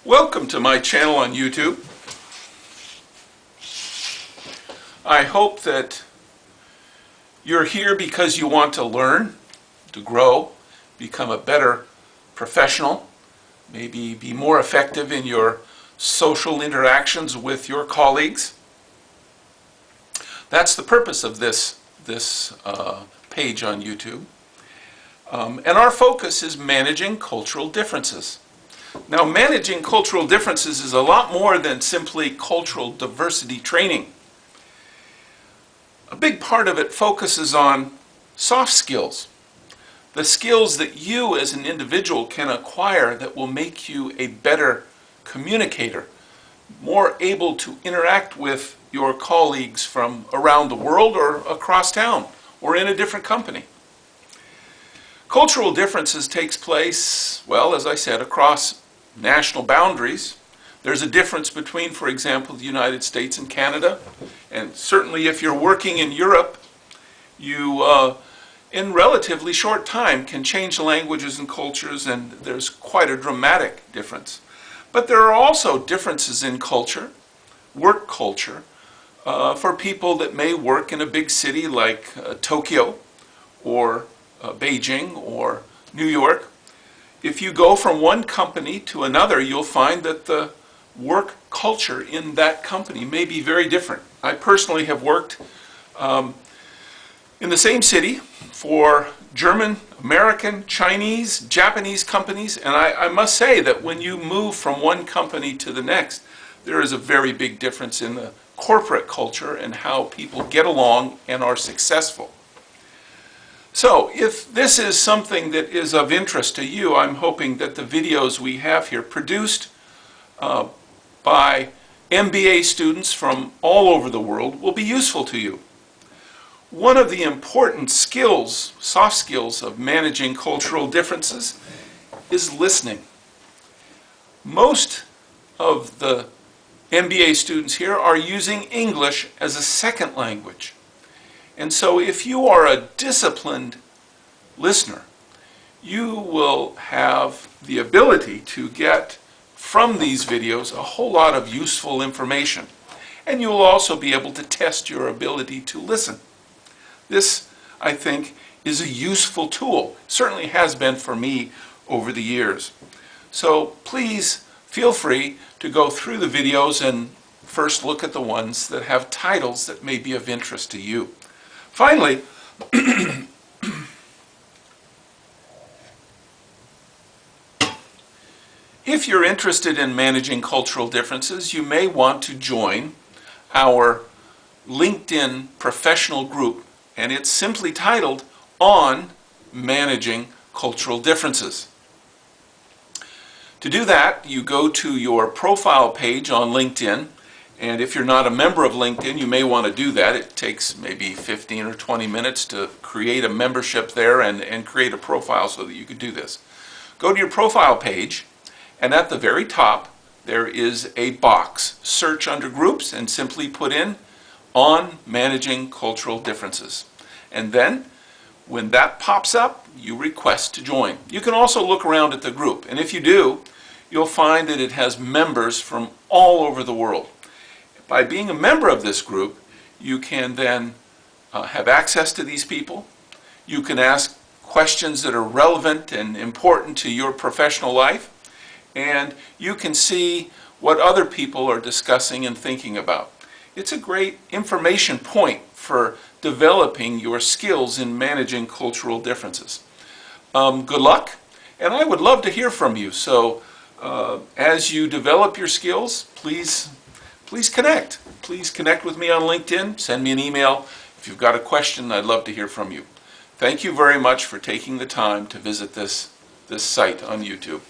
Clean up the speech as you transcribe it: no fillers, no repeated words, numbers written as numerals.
Welcome to my channel on YouTube. I hope that you're here because you want to learn, to grow, become a better professional, maybe be more effective in your social interactions with your colleagues. That's the purpose of this page on YouTube. And our focus is managing cultural differences. Now, managing cultural differences is a lot more than simply cultural diversity training. A big part of it focuses on soft skills, the skills that you as an individual can acquire that will make you a better communicator, more able to interact with your colleagues from around the world or across town or in a different company. Cultural differences takes place, well, as I said, across national boundaries. There's a difference between, for example, the United States and Canada. And certainly if you're working in Europe, you, in relatively short time, can change languages and cultures, and there's quite a dramatic difference. But there are also differences in culture, work culture, for people that may work in a big city like Tokyo or Beijing or New York. If you go from one company to another, you'll find that the work culture in that company may be very different. I personally have worked in the same city for German, American, Chinese, Japanese companies, and I must say that when you move from one company to the next, there is a very big difference in the corporate culture and how people get along and are successful. So, if this is something that is of interest to you, I'm hoping that the videos we have here, produced by MBA students from all over the world, will be useful to you. One of the important skills, soft skills, of managing cultural differences is listening. Most of the MBA students here are using English as a second language. And so if you are a disciplined listener, you will have the ability to get from these videos a whole lot of useful information. And you will also be able to test your ability to listen. This, I think, is a useful tool. Certainly has been for me over the years. So please feel free to go through the videos and first look at the ones that have titles that may be of interest to you. Finally, if you're interested in managing cultural differences, you may want to join our LinkedIn professional group, and it's simply titled On Managing Cultural Differences. To do that, you go to your profile page on LinkedIn, and if you're not a member of LinkedIn, you may want to do that. It takes maybe 15 or 20 minutes to create a membership there and create a profile so that you can do this. Go to your profile page, and at the very top, there is a box. Search under groups and simply put in On Managing Cultural Differences. And then, when that pops up, you request to join. You can also look around at the group, and if you do, you'll find that it has members from all over the world. By being a member of this group, you can then have access to these people. You can ask questions that are relevant and important to your professional life, and you can see what other people are discussing and thinking about. It's a great information point for developing your skills in managing cultural differences. Good luck, and I would love to hear from you. So as you develop your skills, please connect. Please connect with me on LinkedIn. Send me an email. If you've got a question, I'd love to hear from you. Thank you very much for taking the time to visit this site on YouTube.